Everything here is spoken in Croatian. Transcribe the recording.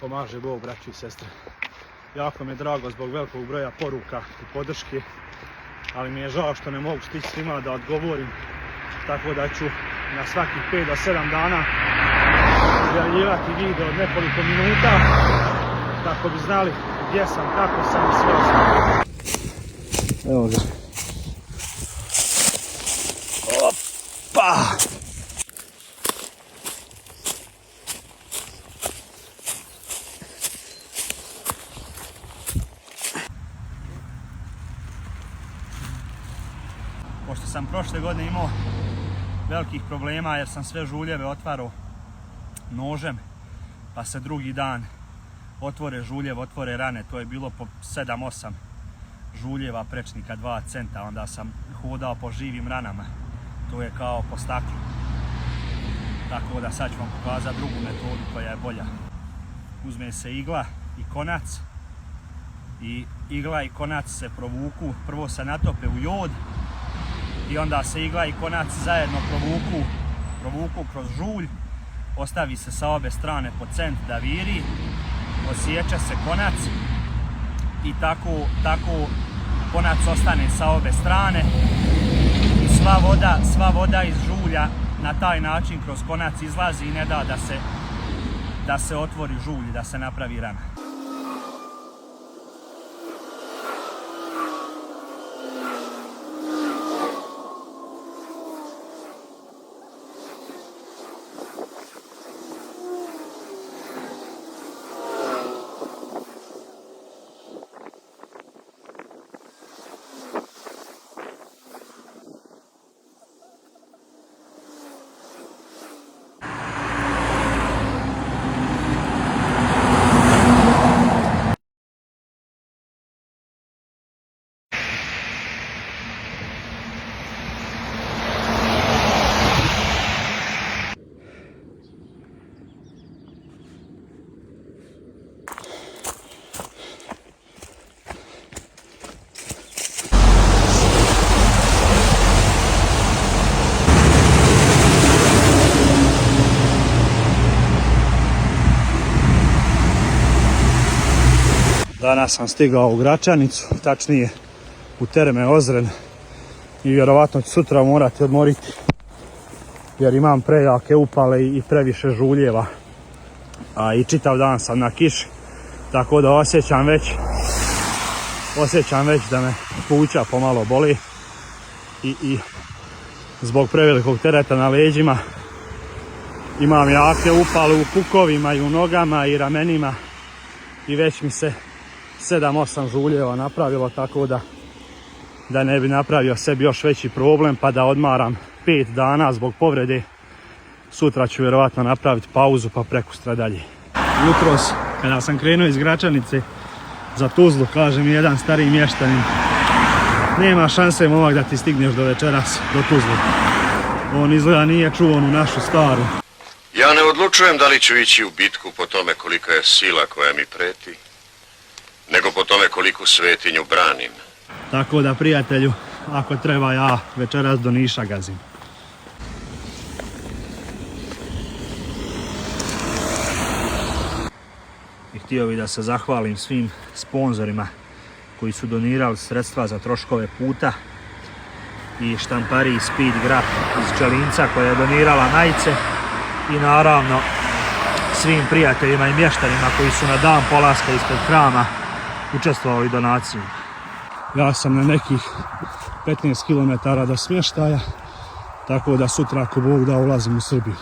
Pomaže Bog, braći i sestre. Jako mi je drago zbog velikog broja poruka i podrške, ali mi je žao što ne mogu stići svima da odgovorim, tako da ću na svakih 5 do 7 dana objavljivati video od nekoliko minuta, kako bi znali gdje sam, kako sam i sve ostalo. Evo ga. Opa! Pošto sam prošle godine imao velikih problema jer sam sve žuljeve otvarao nožem, pa se drugi dan otvore žuljev, otvore rane, to je bilo po 7-8 žuljeva prečnika 2 centa, onda sam hodao po živim ranama, to je kao po staklu. Tako da sad ću vam pokazati drugu metodu koja je bolja. Uzme se igla i konac i igla i konac se provuku, prvo se natope u jod i onda se igla i konac zajedno provuku kroz žulj, ostavi se sa obe strane po cent da viri, osjeća se konac i tako konac ostane sa obe strane i sva voda iz žulja na taj način kroz konac izlazi i ne da da se otvori žulj, da se napravi rana. Danas sam stigao u Gračanicu, tačnije u Terme Ozren i vjerovatno ću sutra morati odmoriti jer imam prejake upale i previše žuljeva, a i čitav dan sam na kiši, tako da osjećam već da me pluća pomalo boli i zbog prevelikog tereta na leđima imam jake upale u kukovima i u nogama i ramenima i već mi se 7-8 žuljeva napravilo, tako da ne bi napravio sebi još veći problem pa da odmaram 5 dana zbog povrede. Sutra ću vjerovatno napraviti pauzu pa prekustra dalje. Jutros kada sam krenuo iz Gračanice za Tuzlu, kaže mi jedan stariji mještanin: nema šanse, momak, da ti stigneš do večeras do Tuzle. On izgleda nije čuo onu našu staru: ja ne odlučujem da li ću ići u bitku po tome kolika je sila koja mi preti, nego po tome koliku svetinju branim. Tako da, prijatelju, ako treba, ja večeras do Niša gazim. I htio bih da se zahvalim svim sponzorima koji su donirali sredstva za troškove puta i štampariji Speed Grap iz Čelinca koja je donirala majice i naravno svim prijateljima i mještanima koji su na dan polaska ispred hrama učestvovali u donaciji. Ja sam na nekih 15 km do smještaja, tako da sutra, ako Bog da, ulazim u Srbiju.